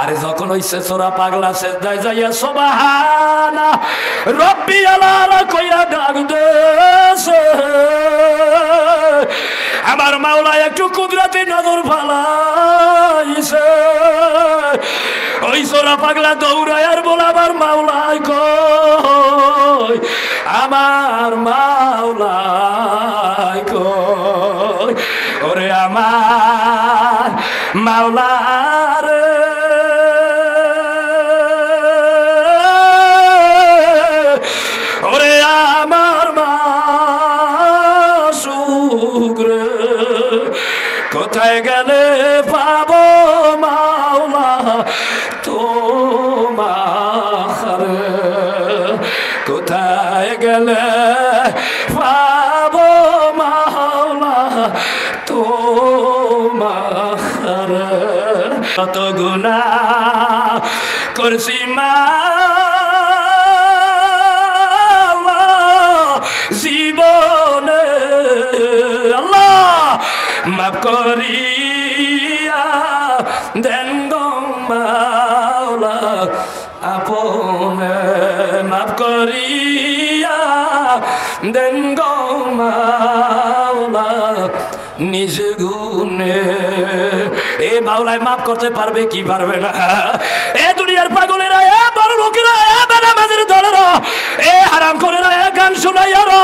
আর যখন হইছে সোরা পাগলা সেজদায় যাইয়া সুবহানা রব্বিয়াল আলা কইয়া ডাক দেছে, আমার মাওলা একটু কুদরতি নজর ফালাইছে। ওই সোরা পাগলা দৌড়ায় আর বলে আমার মাওলাই কই, আমার মাওলাই কই, ওরে আমার মাওলার ওরে আমার মাসুক রে, কোথায় গেলে পাবো মাওলা তোমার, কোথায় গেলে পাবো মাওলা তোমার। কত গুনাহ করছি মাওলা জীবনে, আল্লাহ মাফ করিয়া দেন গো মাওলা আপনে, মাফ করিয়া দেন গো মাওলা নিজ গুণে। এ মাওলায় মাফ করতে পারবে কি পারবে না? এ দুনিয়ার পাগলেরা, এ বড় লোকেরা, এ বেনামাজের দলেরা, এ হারাম করেরা, এ গান শোনাইয়ারা,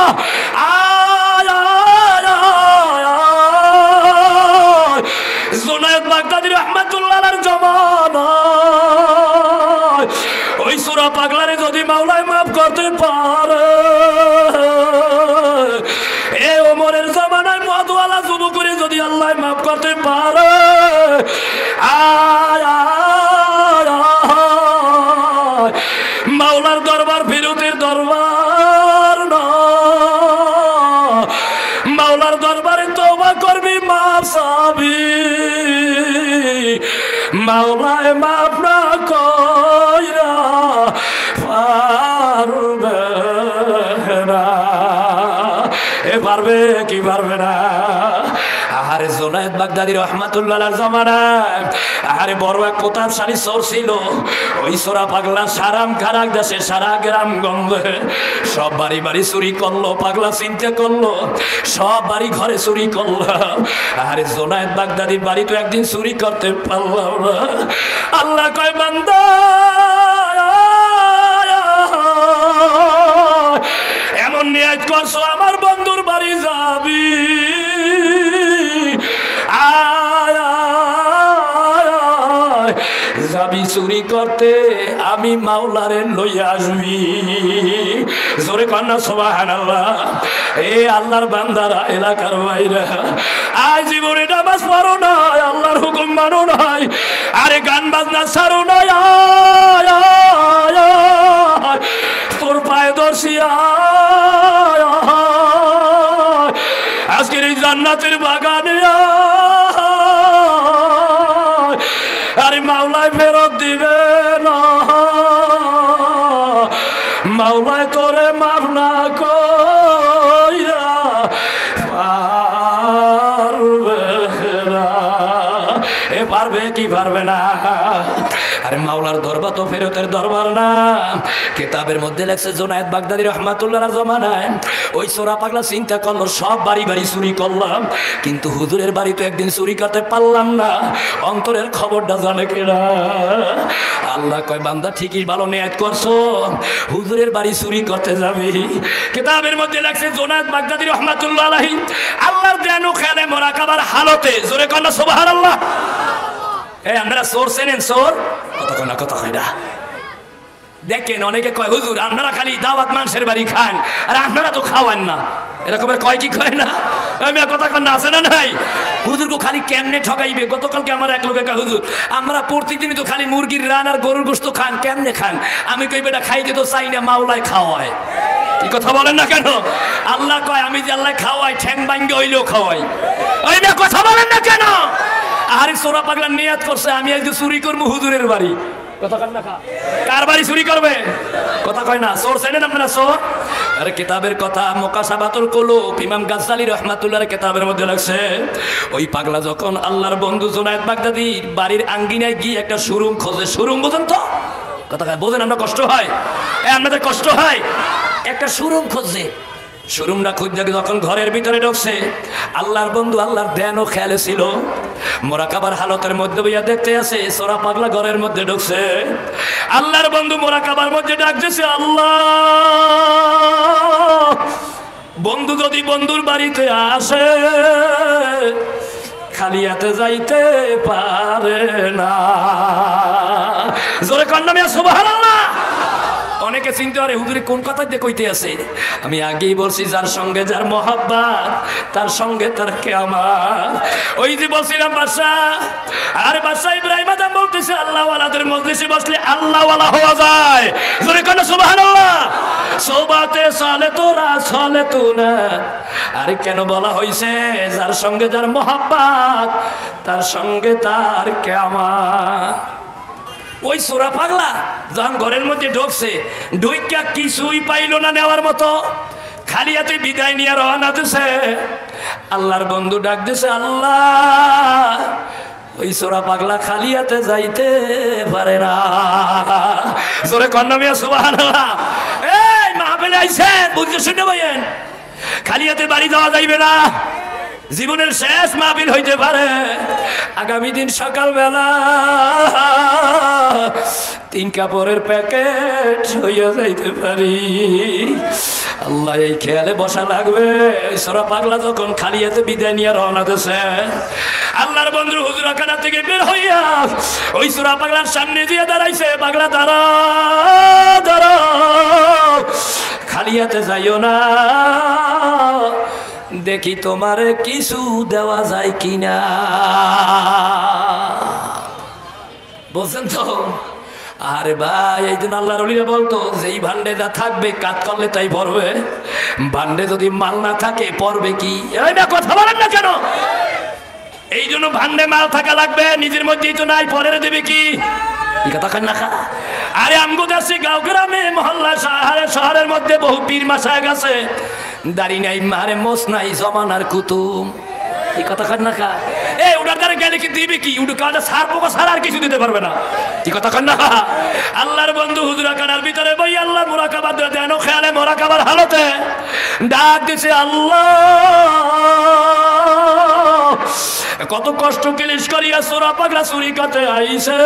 জুনায়েদ বাগদাদী রাহমাতুল্লাহ আলাইহির জামানায় ওই সূরা পাগলারে যদি মাওলায় মাফ করতে পারে, এ ওমরের জামানায় মদওয়ালা যুবকরে যদি আল্লাহ মাফ করতে পারে, মাওলার দরবার ফিরতের দরবার না, মাওলার দরবারে তওবা করবি, মাফ চাবি, মাওলায় মাফ না কইরা পারবে না। এ পারবে কি পারবে না? আরে জুনায়েদ বাগদাদী রাহমাতুল্লাহ আলাইহির জামানায় আরে বড় এক প্রতাপশালী চোর ছিল। ওই চোরা পাগলা সারাম খারাক দেশে সারা গ্রাম গঞ্জে সব বাড়ি বাড়ি চুরি করলো। পাগলা চিন্তা করলো সব বাড়ি ঘরে চুরি করলো। আরে জুনায়েদ বাগদাদীর বাড়ি তো একদিন চুরি করতে পারলাম না। আল্লাহ কয় বান্দা এমন নিয়ত করছো আমার বন্ধুর বাড়ি যাবি, যাবি চুরি করতে, আমি মাওলারে লইয়া আসবি। জোরে কন্যা সুবহানাল্লাহ। এ আল্লাহর বান্দারা, এলাকার বাইরা, আজ জীবনে নামাজ পড়ো না, আল্লাহর হুকুম মানো নাই, আরে গান বাজনা ছাড়ো না, তোর পায়ে দর্শি আজকের এই জান্নাতের বাগানে আরে মাওলায় ফেরত দিবে না, মাওলায় তোরে মাফ না কইরা পারবে না। এ পারবে কি পারবে না? আরে মাওলার দরবার তো ফেরতের দরবার না। কিতাবের মধ্যে লেখছে জুনায়েদ বাগদাদী রাহমাতুল্লাহ আলাইহির জামানায় ওই চোরা পাগলা চিন্তা করলো সব বাড়ি বাড়ি চুরি করলাম, কিন্তু হুজুরের বাড়ি তো একদিন চুরি করতে পারলাম না, অন্তরের খবরটা জানে কিনা? আল্লাহ কয় বান্দা ঠিকই ভালো নিয়ত করছো, হুজুরের বাড়ি চুরি করতে যাবি। কিতাবের মধ্যে লেখছে জুনায়েদ বাগদাদী রাহমাতুল্লাহ আলাইহি আল্লাহর দেন ও খেলে মুরাকাবার হালতে, জোরে কন্যা সুবহানাল্লাহ। এই আমরা চোর চেনেন? চোর কত না কত হয় না। দেখেন অনেকে কয় হুজুর আপনারা খালি দাওয়াত মানুষের বাড়ি খান আর আপনারা তো খাওয়ান না, এরকমের কয় কি কয় না? আমি কথা কন না, আছে না নাই? হুজুরকে খালি কেমনে ঠকাইবে? গতকালকে আমার এক লোকে কয় হুজুর আমরা প্রতিদিনই তো খালি মুরগির রান আর গরুর গোশত খান, কেমনে খান? আমি কই বেটা খাইতে তো চাই না, মাওলায় খাওয়ায়। কি কথা বলেন না কেন? আল্লাহ কয় আমি যে আল্লাহ খাওয়াই, ঠ্যাং ভাঙ্গে হইলেও খাওয়াই। ওই না কথা বলেন না কেন? আরে চোরা পাগলা নিয়াত করছে আমি আজকে চুরি করবো হুজুরের বাড়ি, কথা কয় না, কার বাড়ি চুরি করবে? কথা কয় না। চোর চেনেন আপনারা চোর? আরে কিতাবের কথা মুকাশাফাতুল কুলুব ইমাম গাজ্জালী রাহমাতুল্লাহর কিতাবের মধ্যে লাগছে, ওই পাগলা যখন আল্লাহর বন্ধু জুনায়েদ বাগদাদির বাড়ির আঙ্গিনায় গিয়ে একটা শোরুম খোঁজে, শোরুম বোঝেন তো? কথা কয় বোঝেন? আমরা কষ্ট হয়, আপনাদের কষ্ট হয়? একটা শোরুম খোঁজে, শোরুমটা খুঁজে যখন ঘরের ভিতরে ঢুকছে, আল্লাহর বন্ধু আল্লাহর ধ্যান ও খেয়ালে ছিল, মোরাকাবার হালতের মধ্যে বইয়া দেখতে আছে সোরা পাগলা ঘরের মধ্যে ঢুকছে। আল্লাহর বন্ধু মোরাকাবার মধ্যে ডাকতেছে, আল্লাহ বন্ধু যদি বন্ধুর বাড়িতে আসে খালি হাতে যাইতে পারে না। জোরে কন্যা মিয়া সুবহানাল্লাহ। অনেকে চিনতে পারে হুজুরে কোন কথা দিয়ে কইতে আছে। আমি আগেই বলছি যার সঙ্গে যার মহাব্বত তার সঙ্গে তার কিয়ামত। ওই যে বলছিলাম বাদশা, আর বাদশা ইব্রাহিম আদম বলতেছে আল্লাহ ওয়ালাদের মজলিসে বসলে আল্লাহ ওয়ালা হওয়া যায়। জোরে কন্যা সুবহানাল্লাহ। সোবাতে সালে তোরা সালে তু না। আরে কেন বলা হইছে যার সঙ্গে যার মহাব্বত তার সঙ্গে তার কিয়ামত। ওই সোরা পাগলা যখন ঘরের মধ্যে ঢুকছে, ঢুইকা কিছুই পাইল না নেওয়ার মতো, খালি হাতে বিদায় নিয়ে রওনা দিছে। আল্লাহর বন্ধু ডাক দিছে, আল্লাহ ওই সোরা পাগলা খালি হাতে যাইতে পারে না। জোরে কন্যা মিয়া সুবহানাল্লাহ। এই মাহফিলে আইছেন বুঝতে শুনে ভাইয়েন, খালি হাতে বাড়ি যাওয়া যাইবে না। জীবনের শেষ মাহফিল হইতে পারে, আগামী দিন সকালবেলা 3 কাপড়ের প্যাকেট হইয়া যাইতে পারি। আল্লাহ এই খেয়ালে বসা লাগবে। সোরা পাগলা যখন খালি হাতে বিদায় নিয়ে রওনা দিছে, আল্লাহর বন্ধু হুজুরখানা থেকে বের হইয়া ওই সোরা পাগলার সামনে দিয়ে দাঁড়াইছে। পাগলা দাঁড়া দাঁড়া, খালি হাতে যাইও না, দেখি তোমারে কিছু দেওয়া যায় কিনা। বলছেন তো? আরে ভাই এই জন্য আল্লাহর ওলিরা বলতো যেই ভান্ডে যা থাকবে কাজ করলে তাই পড়বে, ভান্ডে যদি মাল না থাকে পড়বে কি? এই না কথা বলেন না কেন? এই জন্য ভান্ডে মাল থাকা লাগবে, নিজের মধ্যেই তো নাই, পরের দেবে কি? কথা কেন না? আরে আমগো দেশে গাঁও গ্রামে মহল্লা শহরের মধ্যে বহু পীর মাসায় গেছে, দাড়ি নাই মারে মোস নাই জমানার কুতুম। এই কথা কেন না? এই ওটার দ্বারা গেলে কি দিবে কি? উঠে কাজটা সার পোকা সারা আর কিছু দিতে পারবে না। এই কথা কেন না? আল্লাহর বন্ধু হুজুরখানার ভিতরে বই আল্লাহ মুরাকাবা দেন খেয়ালে মুরাকাবার হালতে ডাক দিছে, আল্লাহ কত কষ্ট ক্লিশ করিয়া সোরা পাগলা চুরি করতে আইছে,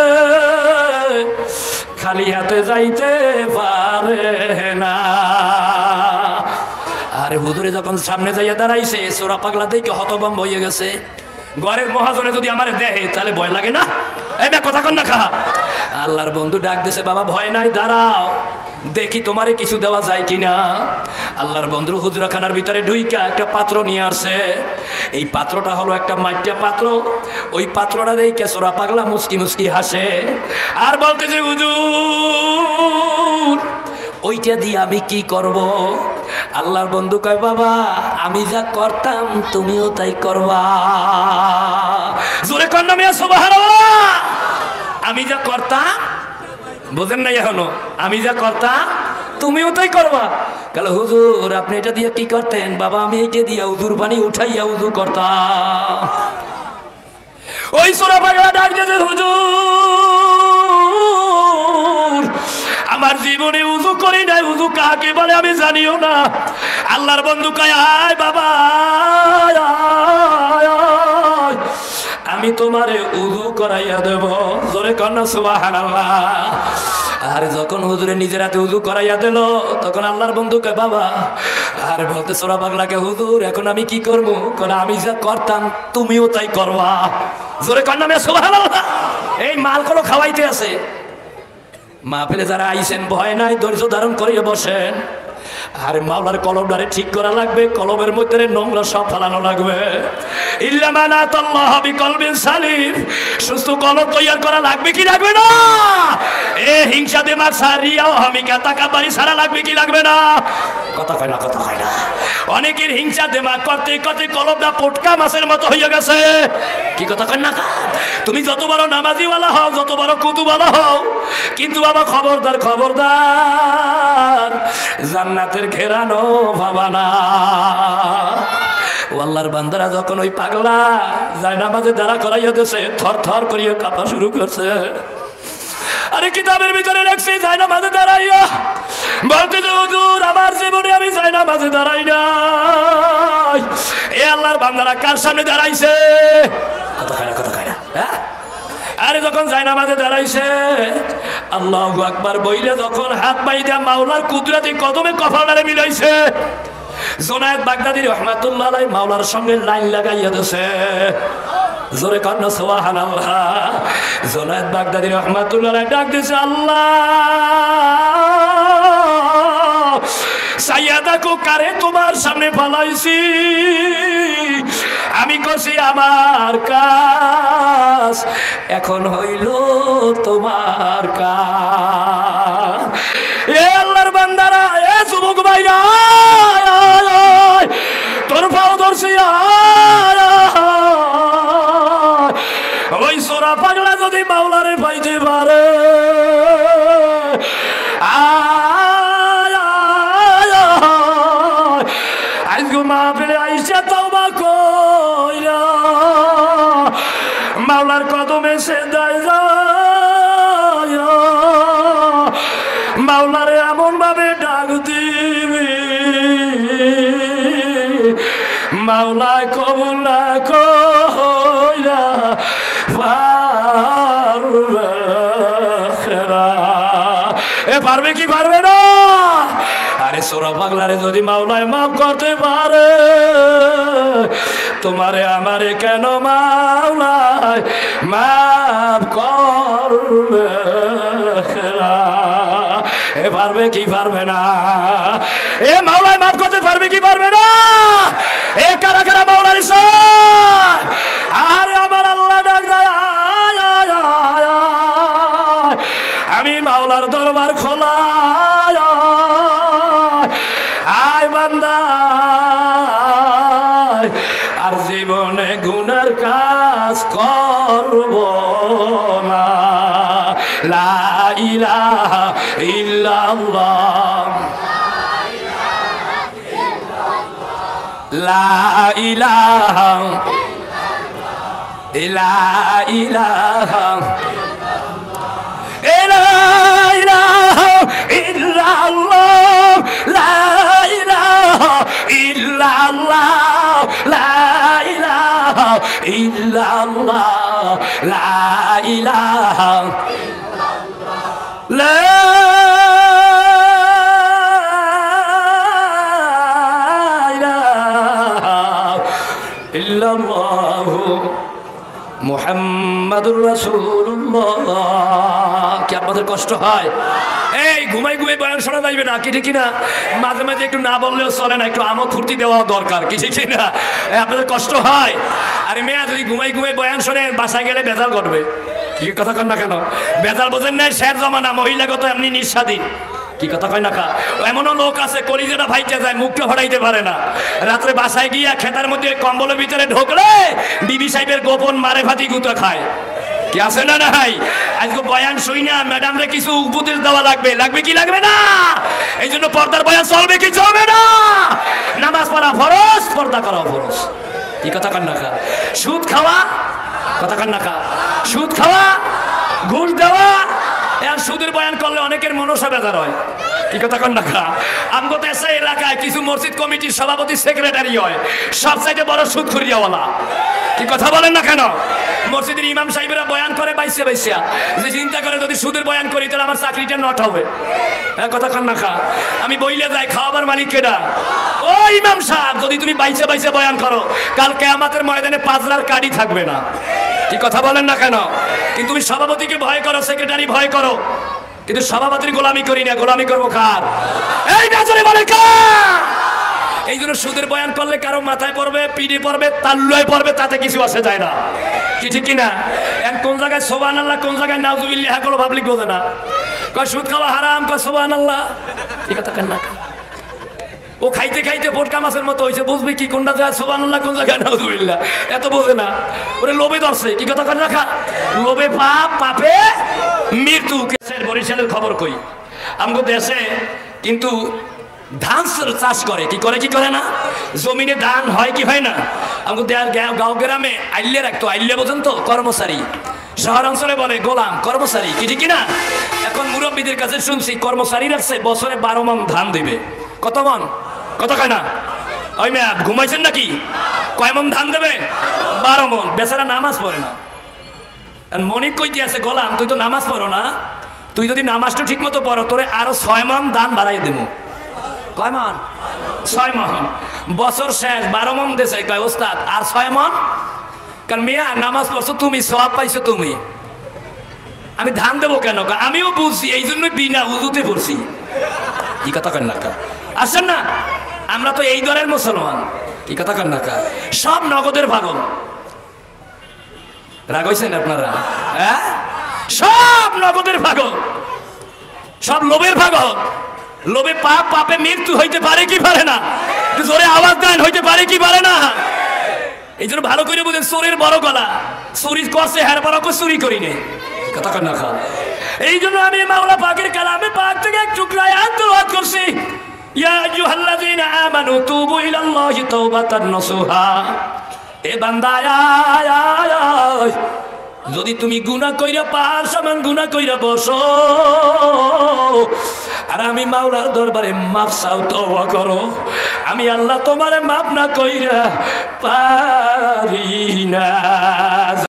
খালি হাতে যাইতে পারে না। আরে হুজুরে যখন সামনে যাইয়া দাঁড়াইছে, সোরা পাগলা দেখে হতভম্ব হয়ে গেছে। ঘরের মহাজনে যদি আমার দেহে তাহলে ভয় লাগে না? এই না কথা কন না খা। আল্লাহর বন্ধু ডাক দিছে, বাবা ভয় নাই, দাঁড়াও দেখি তোমারে কিছু দেওয়া যায় কিনা। আল্লাহর বন্ধু হুজরাখানার ভিতরে ঢুইকা একটা পাত্র নিয়ে আসছে। এই পাত্রটা হলো একটা মাটিয়া পাত্র। ওই পাত্রটা দেখে সোরা পাগলা মুস্কি মুস্কি হাসে আর বলতেছে, হুজুর ওইটা দিয়ে আমি কি করব? আল্লাহর বন্ধু কয়, বাবা আমি যা করতাম তুমিও তাই করবা। জোরে কন্যা মিয়া সুবহানাল্লাহ। আমি যা করতাম, বোঝেন নাই এখনো? আমি যা করতাম তুমিও তাই করবা। কাল হুজুর আপনি এটা দিয়ে কি করতেন? বাবা আমি এইটা দিয়ে উজুর পানি উঠাইয়া উজু করতাম। ওই সোরা পাগলা ডাক দিয়েছে, হুজুর আমার জীবনে উজু করি নাই, উজু কাকে বলে আমি জানিও না। আল্লাহর বন্ধু কয়, আয় বাবা আমি তোমারে উজু করাইয়া দেব। জোরে কন্যা সুবহানাল্লাহ। আর যখন হুজুরে নিজের হাতে উজু করাইয়া দিল, তখন আল্লাহর বন্ধু কয়, বাবা আর বলতে সোরা পাগলাকে, হুজুর এখন আমি কি করবো? আমি যা করতাম তুমিও তাই করবা। জোরে কন্যা মিয়া সুবহানাল্লাহ। এই মালগুলো খাওয়াইতে আছে। মাহফিলে যারা আইছেন ভয় নাই, ধৈর্য ধারণ করিয়ে বসেন। আর মাওলার কলমটারে ঠিক করা লাগবে, কলমের মধ্যে নোংরা সব ফালানো লাগবে। ইল্লা মান আতাল্লাহ বিকলবিন সালিম, সুস্থ কলম তৈরি করা লাগবে কি লাগবে না? এ হিংসা দিমাগ সারিয়াও আমি তাকাবারি সারা লাগবে কি লাগবে না? কথা কয় না, কথা কয় না। অনেকের হিংসা দিমাগ করতে করতে কলবটা পটকা মাছের মতো হয়ে গেছে। কি কথা কয় না? তুমি যত বড় নামাজিওয়ালা হও, যত বড় কুতুবালা হও, কিন্তু বাবা খবরদার খবরদার জান্নাতের ঘেরানো ভাবা না। আল্লাহর বান্দারা যখন ওই পাগলা যায় নামাজে দাঁড়া করাইয়া দিয়েছে, থর থর করিয়া কাঁপা শুরু করছে। আরে কিতাবের ভিতরে রাখছি যায় নামাজে দাঁড়াইয়া বলতে যে হুজুর আমার জীবনে আমি যায় নামাজে দাঁড়াই নাই। এ আল্লাহর বান্দারা কার সামনে দাঁড়াইছে? কথা কয় না, কথা কয় না। হ্যাঁ, আরে যখন যায় নামাজে দাঁড়াইছে আল্লাহু আকবার বইলে যখন হাত বাইদা মাওলার কুদরতি কদমে কপালে মিলাইছে, জুনায়েদ বাগদাদী রাহমাতুল্লাহ আলাইহি মাওলার সঙ্গে লাইন লাগাইয়া দিয়েছে। জোরে কান্না সুবহানাল্লাহ। জুনায়েদ বাগদাদী রাহমাতুল্লাহ আলাইহি ডাক দিয়েছে, আল্লাহ সাইয়াদাকু কারে তোমার সামনে ফালাইছি, আমি কইছি আমার কাজ এখন হইল তোমার কাজ। এ আল্লাহর বান্দারা, এ যুবক ভাইরা, তোর পাও ধরছি, ওই সোরা পাগলা যদি মাওলারে পাইতে পারে, আজকে মাহফিলে আইসা তওবা কইরা মাওলার কদমে সেজদায় যায়, মাওলারে এমন ভাবে ডাক দিবি মাওলায় কবুল না কইরা পারবে না। এ পারবে কি পারবে না? আরে সোরা পাগলারে যদি মাওলায় মাফ করতে পারে, তোমারে আমারে কেন মাওলায় মাফ করবে না? এ পারবে কি পারবে না? এ মাওলায় মাফ করতে পারবে কি পারবে না? এ কারা কারা মাওলার ইচ্ছায়? আরে আমার আল্লাহ ডাক দেয়, আমি মাওলার দরবার খোলা, আয় বান্দা আর জীবনে গুনার কাজ করব না। লা ইলাহা ইল্লাল্লাহ, লা ইলাহা ইল্লাল্লাহ, লা ইলাহা ইল্লাল্লাহ, লা ইলাহা ইল্লাল্লাহ, লা ইলাহা ইল্লাল্লাহ, লা ইলাহা লা ইল্লাল্লাহ মুহাম্মাদুর রাসূলুল্লাহ। কি আপনাদের কষ্ট হয়? এই ঘুমাই ঘুমাই বয়ান শোনা যাইবে না, কি ঠিক না? মাঝে মাঝে একটু না বললেও চলে না, একটু আমোদ ফুর্তি দেওয়া দরকার, কি ঠিক না? আপনাদের কষ্ট হয়? আরে মেয়া যদি ঘুমাই ঘুমাই বয়ান শোনে বাসায় গেলে বেজাল ঘটবে। কি কথা কন না কেন? বেজাল বোঝেন না? শের জমানা, মহিলাগত এমনি নিঃস্বাদী। কি কথা কয় না কা? এমনও লোক আছে কলিজাটা ভাইতে যায়, মুখটা ফড়াইতে পারে না। রাত্রে বাসায় গিয়া খেতার মধ্যে কম্বলের ভিতরে ঢোকলে বিবি সাহেবের গোপন মারে ভাতি গুঁতো খায়। কি আছে না নাই? আজকে বয়ান শুই না, ম্যাডামরে কিছু উপদেশ দেওয়া লাগবে, লাগবে কি লাগবে না? এই জন্য পর্দার বয়ান চলবে কি চলবে না? নামাজ পড়া ফরজ, পর্দা করা ফরজ। কি কথা কন না কা? সুদ খাওয়া, কথা কন না কা? সুদ খাওয়া, ঘুষ দেওয়া, আর সুদের বয়ান করলে অনেকের মনসা বেজার হয়। কি কথা কন না কা? আমগো দেশে এলাকায় কিছু মসজিদ কমিটির সভাপতি সেক্রেটারি হয়, সবচাইতে বড় সুদ খুরিয়াওয়ালা। কি কথা বলেন না কেন? মসজিদের ইমাম সাহেবেরা বয়ান করে বাইসে বাইসা, যে চিন্তা করে যদি সুদের বয়ান করি তাহলে আমার চাকরিটা নট হবে। হ্যাঁ, কথা কন না কা? আমি বইলে যাই, খাওয়াবার মালিক কেডা? ও ইমাম সাহেব, যদি তুমি বাইসে বাইসে বয়ান করো, কাল কিয়ামতের ময়দানে পাজরার কাড়ি থাকবে না। কি কথা বলেন না কেন? কিন্তু তুমি সভাপতিকে ভয় করো, সেক্রেটারি ভয় করো, কিন্তু সভাপতির গোলামি করি না। গোলামি করবো কার? এই নজরে বলে কার? এই জন্য সুদের বয়ান করলে কারো মাথায় পড়বে, পিঠে পড়বে, তাল্লুয় পড়বে, তাতে কিছু আসে যায় না। কি ঠিক কিনা? কোন জায়গায় সুবহানাল্লাহ, কোন জায়গায় নাউজুবিল্লাহ গুলো পাবলিক বোঝে না। কয় সুদ খাওয়া হারাম, কয় সুবহানাল্লাহ। এই কথা কেন না? ও খাইতে খাইতে পটকা মাছের মতো হয়েছে, বুঝবি কি কোনটা যায় সুবহানাল্লাহ, কোন জায়গায় নাউযুবিল্লাহ, এত বোঝে না। ওরে লোভে ধরছে, কি কথা কেন রাখা, লোভে পাপ, পাপে মৃত্যু। বরিশালের খবর কই, আমগো দেশে কিন্তু ধান চাষ করে, কি করে কি করে না, জমিনে ধান হয় কি হয় না। আমগো গাঁও গ্রামে আইলে রাখতো, আইলে বোঝেন তো, কর্মচারী। শহর অঞ্চলে বলে গোলাম, কর্মচারী, কি ঠিক না? এখন মুরব্বীদের কাছে শুনছি কর্মচারী রাখছে, বছরে 12 মণ ধান দিবে। কত মণ? কত খায় না? ওই মেয়া ঘুমাইছেন নাকি? কয় মণ ধান দেবে? 12 মণ। বেচারা নামাজ পড়ে না। মনিক কইতে আছে, গোলাম তুই তো নামাজ পড়ো না, তুই যদি নামাজটা ঠিক মতো পড়ো তোরে আরো 6 মণ ধান বাড়াই দেবো। কয় মণ? 6 মণ। বছর শেষ 12 মণ দেশে, কয় ওস্তাদ আর 6 মণ? কারণ মেয়া নামাজ পড়ছো তুমি, সওয়াব পাইছো তুমি, আমি ধান দেবো কেন? আমিও বুঝছি, এই জন্যই বিনা উজুতে পড়ছি। কি কথা কেন না? আসেন না, আমরা তো এই দলের মুসলমান। কি কথা কেন না? সব নগদের ভাগল। রাগ হয়েছেন আপনারা? হ্যাঁ, সব নগদের ভাগল, সব লোভের ভাগল। লোভে পাপ, পাপে মৃত্যু হইতে পারে কি পারে না? জোরে আওয়াজ দেন, হইতে পারে কি পারে না? এই জন্য ভালো করে বুঝেন, চোরের বড় গলা, চুরি করছে হ্যাঁ বড় করে চুরি করি নেই। কথা কেন না? এই জন্য আমি মাওলা পাকের কালামে পাক থেকে এক টুকরা আয়াত তেলাওয়াত করছি, ইয়া আইয়ুহাল্লাযীনা আমানু তুবু ইলাল্লাহি তাওবাতান নাসুহা। এ বান্দা আয় আয় আয়, যদি তুমি গুনাহ কইরা পার সমান গুনাহ কইরা বসো, আর আমি মাওলার দরবারে মাফ চাও, তওবা করো, আমি আল্লাহ তোমারে মাফ না কইরা পারি না।